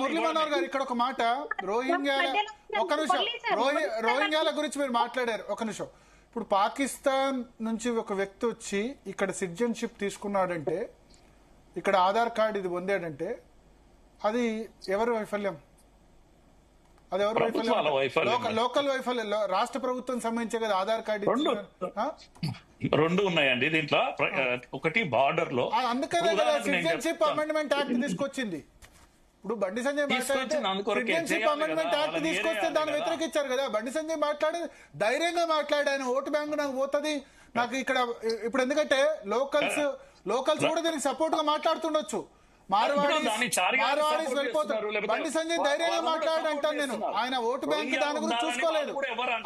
మురళీ మనోహర్ గారు ఇక్కడ ఒక మాట, రోహింగ్యాల ఒక నిమిషం, రోహింగ్యాల గురించి మీరు మాట్లాడారు, ఒక నిమిషం. ఇప్పుడు పాకిస్తాన్ నుంచి ఒక వ్యక్తి వచ్చి ఇక్కడ సిటిజన్షిప్ తీసుకున్నాడంటే, ఇక్కడ ఆధార్ కార్డు ఇది పొందాడంటే అది ఎవరి వైఫల్యం? అది ఎవరి వైఫల్యం? లోకల్ వైఫల్యం, రాష్ట్ర ప్రభుత్వం సంబంధించే కదా ఆధార్ కార్డు. రెండు ఉన్నాయండి దీంట్లో. ఒకటి బార్డర్ లో, అందుకనే కదా సిటిజన్షిప్ అమెండ్మెంట్ యాక్ట్ తీసుకొచ్చింది. ఇప్పుడు Bandi Sanjay citizenship amendment act తీసుకొస్తే దాన్ని వ్యతిరేకించారు కదా. బండి సంజయ్ మాట్లాడి ధైర్యంగా మాట్లాడాను, ఓటు బ్యాంకు నాకు పోతుంది నాకు ఇక్కడ. ఇప్పుడు ఎందుకంటే లోకల్స్ కూడా దీనికి సపోర్ట్ గా మాట్లాడుతుండొచ్చు. మార్వాడీస్ వెళ్ళిపోతారు. బండి సంజయ్ ధైర్యంగా మాట్లాడి అంటాను నేను. ఆయన ఓటు బ్యాంక్ దాని గురించి చూసుకోలేదు,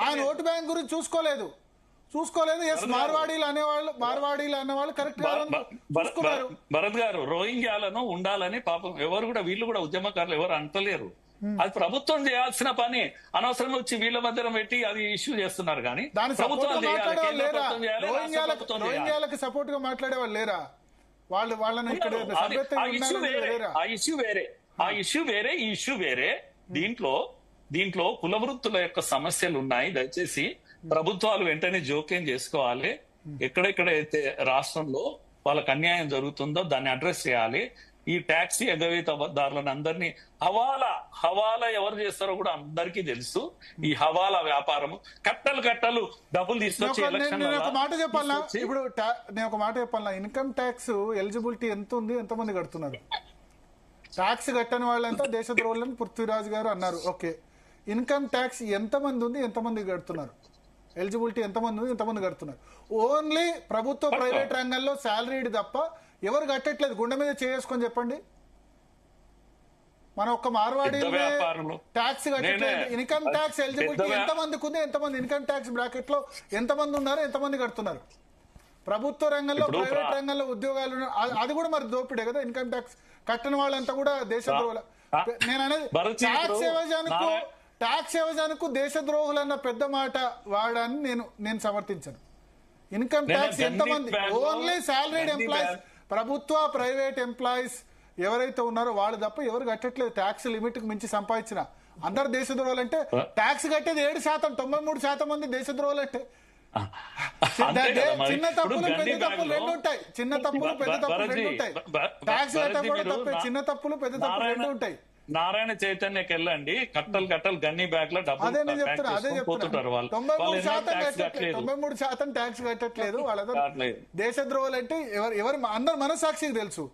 ఆయన ఓటు బ్యాంక్ గురించి చూసుకోలేదు. ఎస్ మార్వాడీలు అనేవాళ్ళు కరెక్ట్ గా భరత్ గారు, రోహింగ్యాలను ఉండాలని పాపం ఎవరు కూడా, వీళ్ళు కూడా ఉద్యమకారులు ఎవరు అంటలేరు. అది ప్రభుత్వం చేయాల్సిన పని. అనవసరంగా వచ్చి వీళ్ళ మధ్య పెట్టి అది ఇష్యూ చేస్తున్నారు. కానీ రోహింగ్యాలకు సపోర్ట్ గా మాట్లాడే వాళ్ళు లేరా? వాళ్ళని ఇక్కడ ఆ ఇష్యూ వేరే, ఈ ఇష్యూ వేరే. దీంట్లో కుల వృత్తుల యొక్క సమస్యలు ఉన్నాయి. దయచేసి ప్రభుత్వాలు వెంటనే జోక్యం చేసుకోవాలి. ఎక్కడెక్కడైతే రాష్ట్రంలో వాళ్ళకి అన్యాయం జరుగుతుందో దాన్ని అడ్రస్ చేయాలి. ఈ ట్యాక్సీ ఎగవేతదారులను అందరినీ హవాలా ఎవరు చేస్తారో కూడా అందరికీ తెలుసు. ఈ హవాలా వ్యాపారం కట్టలు డబ్బులు తీసుకొచ్చి ఒక మాట చెప్పాలా, ఇప్పుడు నేను ఒక మాట చెప్పాలా, ఇన్కమ్ ట్యాక్స్ ఎలిజిబిలిటీ ఎంత ఉంది, ఎంతమంది కడుతున్నారు? ట్యాక్స్ కట్టని వాళ్ళంతా దేశద్రోహులని పృథ్వీరాజ్ గారు అన్నారు. ఓకే, ఇన్కమ్ ట్యాక్స్ ఎంతమంది ఉంది, ఎంతమంది కడుతున్నారు? ఎలిజిబిలిటీ ఎంతమంది ఉంది, ఎంతమంది కడుతున్నారు? ఓన్లీ ప్రభుత్వ ప్రైవేట్ రంగంలో శాలరీడ్ తప్ప ఎవరు కట్టట్లేదు. గుండె మీద చేసుకొని చెప్పండి. మన ఒక్క మార్వాడి ట్యాక్స్ కట్టట్లేదు. ఇన్కమ్ ట్యాక్స్ ఎలిజిబిలిటీ ఎంతమందికి ఉంది, ఎంతమంది ఇన్కమ్ ట్యాక్స్ బ్రాకెట్ లో ఎంతమంది ఉన్నారు, ఎంతమంది కడుతున్నారు? ప్రభుత్వ రంగంలో ప్రైవేట్ రంగంలో ఉద్యోగాలు, అది కూడా మరి దోపిడే కదా. ఇన్కమ్ ట్యాక్స్ కట్టని వాళ్ళంతా కూడా దేశద్రోహుల. నేను అనేది ట్యాక్స్ ఎవజానికి దేశద్రోహులు అన్న పెద్ద మాట వాడని నేను సమర్థించను. ఇన్కమ్ ట్యాక్స్ ఎంతమంది, ఓన్లీ సాలరీడ్ ఎంప్లాయీస్, ప్రభుత్వ ప్రైవేట్ ఎంప్లాయీస్ ఎవరైతే ఉన్నారో వాళ్ళు తప్ప ఎవరు కట్టట్లేదు. ట్యాక్స్ లిమిట్ కు మించి సంపాదించిన అందరు దేశద్రోహులు అంటే ట్యాక్స్ కట్టేది 7%, 93% మంది దేశద్రోహులు అంటే. చిన్న తప్పులు పెద్ద తప్పులు రెండు ఉంటాయి. ట్యాక్స్ కట్టకపోవడం తప్పే, చిన్న తప్పులు పెద్ద తప్పులు రెండు ఉంటాయి. నారాయణ చైతన్యకి వెళ్ళండి, కట్టలు గన్నీ బ్యాగ్ లో డబ్బులు 93% ట్యాక్స్ కట్టట్లేదు. వాళ్ళ దేశద్రోహులు అంటే ఎవరు అందరు మనసాక్షికి తెలుసు.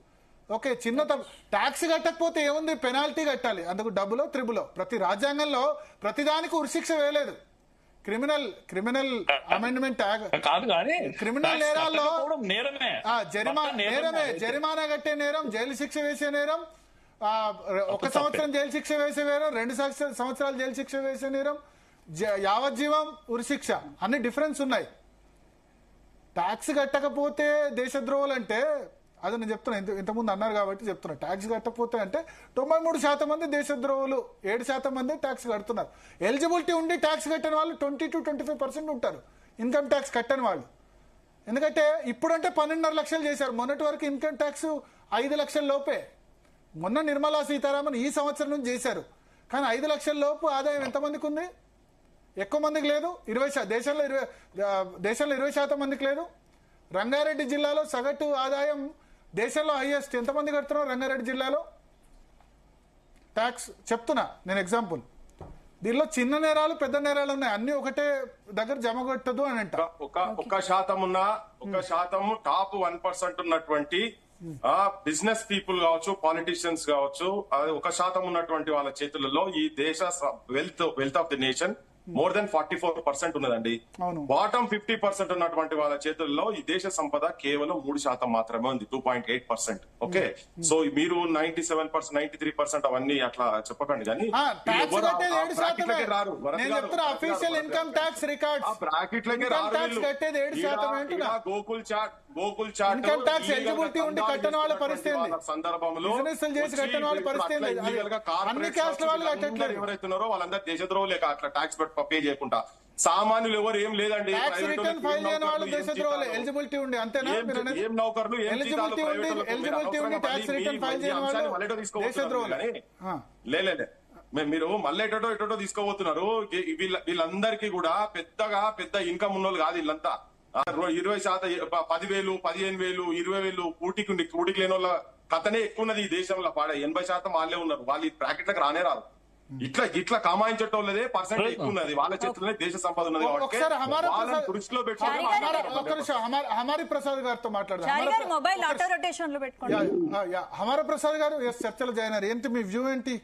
ఓకే, చిన్న తప్పు ట్యాక్స్ కట్టకపోతే ఏముంది, పెనాల్టీ కట్టాలి. అందుకు డబ్బులో త్రిబులో. ప్రతి రాజ్యాంగంలో ప్రతిదానికి ఉరిశిక్ష వేయలేదు. క్రిమినల్ అమెండ్మెంట్ కాదు కానీ క్రిమినల్ నేరాల్లో జరిమానా కట్టే నేరం, జైలు శిక్ష వేసే నేరం, 1 సంవత్సరం జైలు శిక్ష వేసే నేరం, 2 సంవత్సరాలు జైలు శిక్ష వేసే నేరం, యావజ్జీవం ఉరిశిక్ష, అన్ని డిఫరెన్స్ ఉన్నాయి. ట్యాక్స్ కట్టకపోతే దేశద్రోహులు అంటే అది నేను చెప్తున్నా, ఇంతకుముందు అన్నారు కాబట్టి చెప్తున్నా. ట్యాక్స్ కట్టకపోతే అంటే 93% మంది దేశద్రోహులు, 7% మంది ట్యాక్స్ కడుతున్నారు. ఎలిజిబిలిటీ ఉండి ట్యాక్స్ కట్టని వాళ్ళు 20 to 25% ఉంటారు, ఇన్కమ్ ట్యాక్స్ కట్టని వాళ్ళు. ఎందుకంటే ఇప్పుడంటే 12.5 లక్షలు చేశారు. మొన్నటి వరకు ఇన్కమ్ ట్యాక్స్ 5 లక్షల లోపే. మొన్న నిర్మలా సీతారామన్ ఈ సంవత్సరం నుంచి చేశారు. కానీ 5 లక్షల లోపు ఆదాయం ఎంతమందికి ఉంది? ఎక్కువ మందికి లేదు. దేశంలో 20% మందికి లేదు. రంగారెడ్డి జిల్లాలో సగటు ఆదాయం దేశంలో హైయెస్ట్. ఎంతమంది కడుతున్నారు రంగారెడ్డి జిల్లాలో ట్యాక్స్? చెప్తున్నా నేను ఎగ్జాంపుల్. దీనిలో చిన్న నేరాలు పెద్ద నేరాలు ఉన్నాయి, అన్ని ఒకటే దగ్గర జమ కొట్టదు అని అంట. ఒక శాతం టాప్ 1% ఉన్నటువంటి బిజినెస్ పీపుల్ కావచ్చు, పాలిటీషియన్స్ కావచ్చు, 1% ఉన్నటువంటి వాళ్ళ చేతులలో ఈ దేశ wealth of the nation more than 44% ఉన్నదండి. బాటమ్ 50% ఉన్నటువంటి వాళ్ళ చేతుల్లో ఈ దేశ సంపద కేవలం 3% మాత్రమే ఉంది, 2.8%. ఓకే, సో మీరు 97%, 93% అవన్నీ అట్లా చెప్పకండి. కానీ Gokul Chat income tax eligibility ఉండి కట్టని వాళ్ళ పరిస్థితి ఏంది? సందర్భంలో బిజినెస్లు చేసి కట్టని వాళ్ళ పరిస్థితి ఏంది? అన్ని క్యాస్ట్ల వాళ్ళు కట్టట్లేదు. ఎవరైతున్నారో వాళ్ళందరూ దేశద్రోహులు లేక అట్లా ట్యాక్స్ పే చేయకుండా సామాన్యులు ఎవరు ఏం లేదండి. ట్యాక్స్ రిటర్న్ ఫైల్ చేయని వాళ్ళు దేశద్రోహులే. ఎలిజిబిలిటీ ఉండి అంతేనా మీరు అనేది? ఏం నౌకర్లు ఏం ఎలిజిబిలిటీ ఉండి ట్యాక్స్ రిటర్న్ ఫైల్ చేయని వాళ్ళు దేశద్రోహులే. లేలే మీరు మళ్ళీ ఎటో తీసుకోబోతున్నారు. వీళ్ళందరికీ కూడా పెద్ద ఇన్కమ్ ఉన్న వాళ్ళు కాదు వీళ్ళంతా. 20%, 10,000, 15,000, 20,000 కూటికి లేని వాళ్ళ కథనే ఎక్కువ ఉన్నది ఈ దేశంలో. 80% వాళ్ళే ఉన్నారు. వాళ్ళు ఈ బ్రాకెట్లకు రానే రాదు. ఇట్లా కామాయించటోళ్ళదే పర్సెంట్ ఎక్కువ ఉన్నది. వాళ్ళ చేతుల్లోనే దేశ సంపద ఉన్నది కాబట్టి ఒకసారి వాళ్ళని దృష్టిలో పెట్టుకొని హమారి ప్రసాద్ గారితో మాట్లాడదాం. చారి గారు మొబైల్ ఆటో రొటేషన్ లో పెట్టుకోండి. హమారా ప్రసాద్ గారు చర్చలు జాయిన్ అయ్యారు. ఏంటి మీ వ్యూ ఏంటి?